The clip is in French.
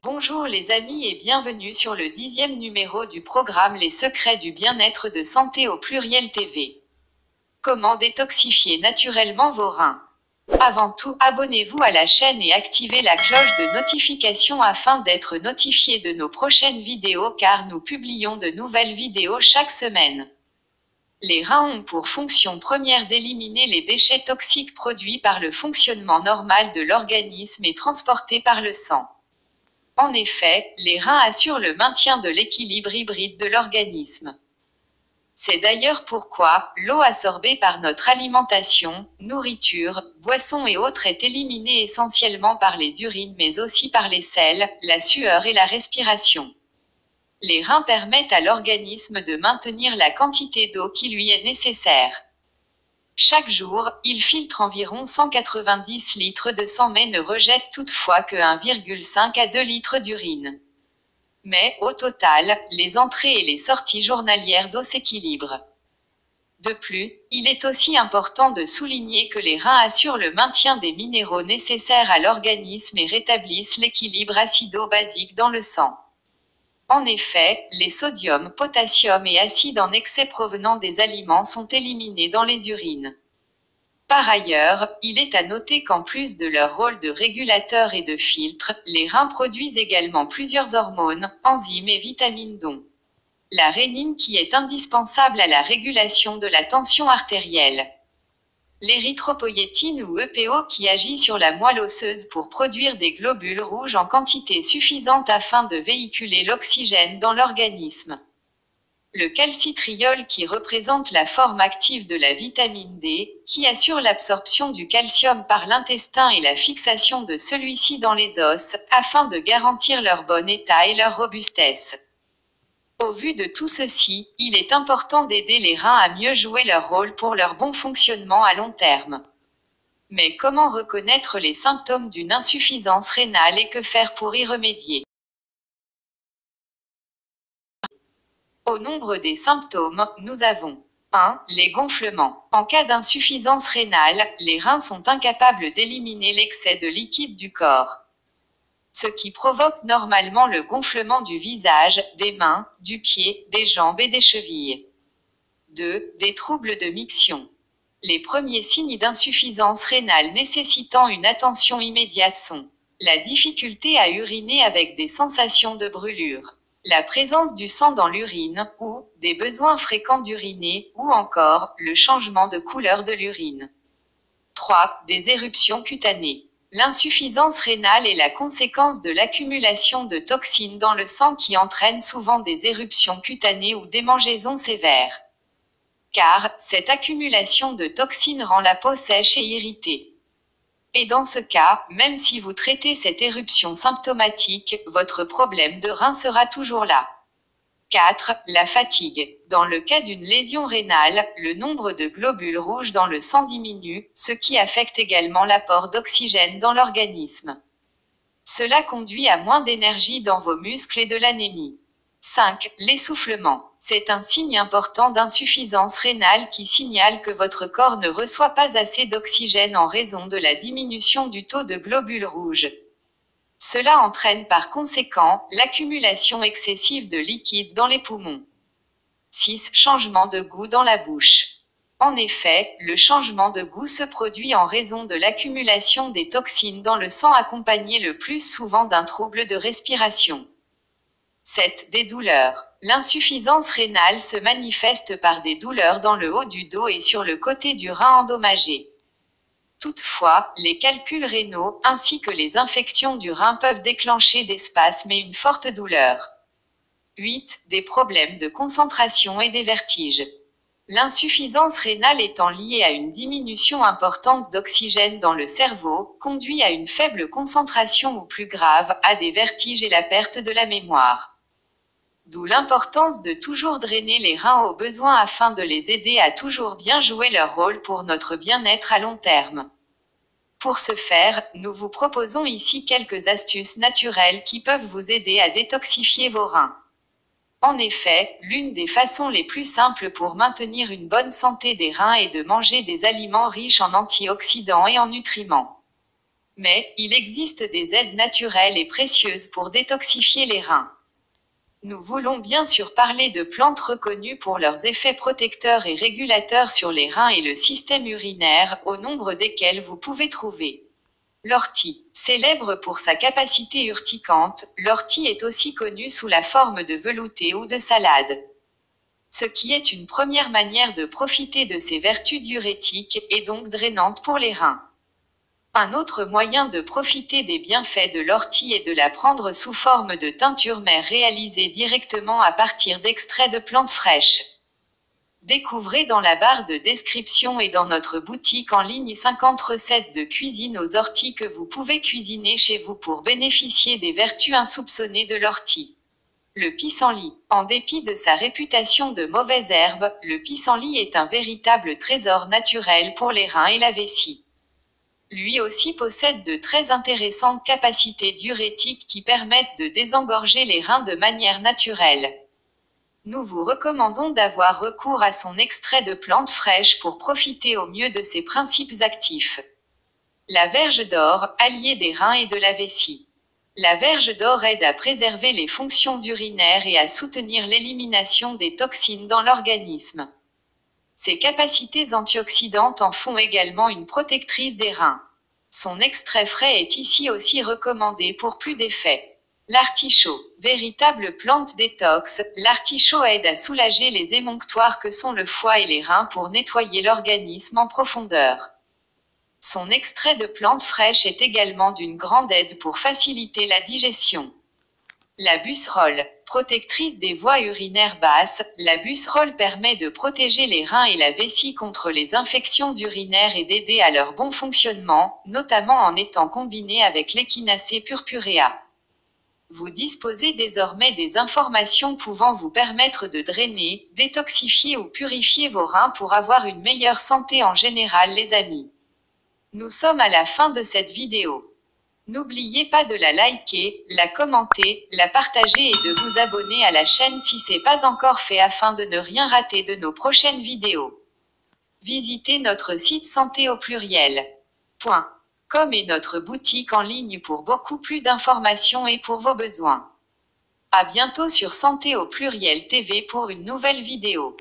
Bonjour les amis et bienvenue sur le 10e numéro du programme Les secrets du bien-être de santé au pluriel TV. Comment détoxifier naturellement vos reins? Avant tout, abonnez-vous à la chaîne et activez la cloche de notification afin d'être notifié de nos prochaines vidéos car nous publions de nouvelles vidéos chaque semaine. Les reins ont pour fonction première d'éliminer les déchets toxiques produits par le fonctionnement normal de l'organisme et transportés par le sang. En effet, les reins assurent le maintien de l'équilibre hybride de l'organisme. C'est d'ailleurs pourquoi l'eau absorbée par notre alimentation, nourriture, boissons et autres est éliminée essentiellement par les urines mais aussi par les selles, la sueur et la respiration. Les reins permettent à l'organisme de maintenir la quantité d'eau qui lui est nécessaire. Chaque jour, il filtre environ 190 litres de sang mais ne rejette toutefois que 1,5 à 2 litres d'urine. Mais, au total, les entrées et les sorties journalières d'eau s'équilibrent. De plus, il est aussi important de souligner que les reins assurent le maintien des minéraux nécessaires à l'organisme et rétablissent l'équilibre acido-basique dans le sang. En effet, les sodium, potassium et acides en excès provenant des aliments sont éliminés dans les urines. Par ailleurs, il est à noter qu'en plus de leur rôle de régulateur et de filtre, les reins produisent également plusieurs hormones, enzymes et vitamines dont la rénine qui est indispensable à la régulation de la tension artérielle, l'érythropoïétine ou EPO qui agit sur la moelle osseuse pour produire des globules rouges en quantité suffisante afin de véhiculer l'oxygène dans l'organisme, le calcitriol qui représente la forme active de la vitamine D, qui assure l'absorption du calcium par l'intestin et la fixation de celui-ci dans les os, afin de garantir leur bon état et leur robustesse. Au vu de tout ceci, il est important d'aider les reins à mieux jouer leur rôle pour leur bon fonctionnement à long terme. Mais comment reconnaître les symptômes d'une insuffisance rénale et que faire pour y remédier? Au nombre des symptômes, nous avons 1. Les gonflements. En cas d'insuffisance rénale, les reins sont incapables d'éliminer l'excès de liquide du corps, ce qui provoque normalement le gonflement du visage, des mains, du pied, des jambes et des chevilles. 2. Des troubles de miction. Les premiers signes d'insuffisance rénale nécessitant une attention immédiate sont la difficulté à uriner avec des sensations de brûlure, la présence du sang dans l'urine, ou des besoins fréquents d'uriner, ou encore le changement de couleur de l'urine. 3. Des éruptions cutanées. L'insuffisance rénale est la conséquence de l'accumulation de toxines dans le sang qui entraîne souvent des éruptions cutanées ou démangeaisons sévères. Car, cette accumulation de toxines rend la peau sèche et irritée. Et dans ce cas, même si vous traitez cette éruption symptomatique, votre problème de rein sera toujours là. 4. La fatigue. Dans le cas d'une lésion rénale, le nombre de globules rouges dans le sang diminue, ce qui affecte également l'apport d'oxygène dans l'organisme. Cela conduit à moins d'énergie dans vos muscles et de l'anémie. 5. L'essoufflement. C'est un signe important d'insuffisance rénale qui signale que votre corps ne reçoit pas assez d'oxygène en raison de la diminution du taux de globules rouges. Cela entraîne par conséquent l'accumulation excessive de liquide dans les poumons. 6. Changement de goût dans la bouche. En effet, le changement de goût se produit en raison de l'accumulation des toxines dans le sang accompagné le plus souvent d'un trouble de respiration. 7. Des douleurs. L'insuffisance rénale se manifeste par des douleurs dans le haut du dos et sur le côté du rein endommagé. Toutefois, les calculs rénaux, ainsi que les infections du rein peuvent déclencher des spasmes et une forte douleur. 8. Des problèmes de concentration et des vertiges. L'insuffisance rénale étant liée à une diminution importante d'oxygène dans le cerveau, conduit à une faible concentration ou plus grave, à des vertiges et la perte de la mémoire. D'où l'importance de toujours drainer les reins au besoin afin de les aider à toujours bien jouer leur rôle pour notre bien-être à long terme. Pour ce faire, nous vous proposons ici quelques astuces naturelles qui peuvent vous aider à détoxifier vos reins. En effet, l'une des façons les plus simples pour maintenir une bonne santé des reins est de manger des aliments riches en antioxydants et en nutriments. Mais, il existe des aides naturelles et précieuses pour détoxifier les reins. Nous voulons bien sûr parler de plantes reconnues pour leurs effets protecteurs et régulateurs sur les reins et le système urinaire, au nombre desquelles vous pouvez trouver l'ortie. Célèbre pour sa capacité urticante, l'ortie est aussi connue sous la forme de velouté ou de salade. Ce qui est une première manière de profiter de ses vertus diurétiques, et donc drainantes pour les reins. Un autre moyen de profiter des bienfaits de l'ortie est de la prendre sous forme de teinture mère réalisée directement à partir d'extraits de plantes fraîches. Découvrez dans la barre de description et dans notre boutique en ligne 50 recettes de cuisine aux orties que vous pouvez cuisiner chez vous pour bénéficier des vertus insoupçonnées de l'ortie. Le pissenlit. En dépit de sa réputation de mauvaise herbe, le pissenlit est un véritable trésor naturel pour les reins et la vessie. Lui aussi possède de très intéressantes capacités diurétiques qui permettent de désengorger les reins de manière naturelle. Nous vous recommandons d'avoir recours à son extrait de plantes fraîches pour profiter au mieux de ses principes actifs. La verge d'or, alliée des reins et de la vessie. La verge d'or aide à préserver les fonctions urinaires et à soutenir l'élimination des toxines dans l'organisme. Ses capacités antioxydantes en font également une protectrice des reins. Son extrait frais est ici aussi recommandé pour plus d'effets. L'artichaut. Véritable plante détox, l'artichaut aide à soulager les émonctoires que sont le foie et les reins pour nettoyer l'organisme en profondeur. Son extrait de plante fraîche est également d'une grande aide pour faciliter la digestion. La busserole. Protectrice des voies urinaires basses, la busserole permet de protéger les reins et la vessie contre les infections urinaires et d'aider à leur bon fonctionnement, notamment en étant combinée avec l'Echinacea purpurea. Vous disposez désormais des informations pouvant vous permettre de drainer, détoxifier ou purifier vos reins pour avoir une meilleure santé en général les amis. Nous sommes à la fin de cette vidéo. N'oubliez pas de la liker, la commenter, la partager et de vous abonner à la chaîne si c'est pas encore fait afin de ne rien rater de nos prochaines vidéos. Visitez notre site santé au pluriel.com et notre boutique en ligne pour beaucoup plus d'informations et pour vos besoins. À bientôt sur Santé au pluriel TV pour une nouvelle vidéo.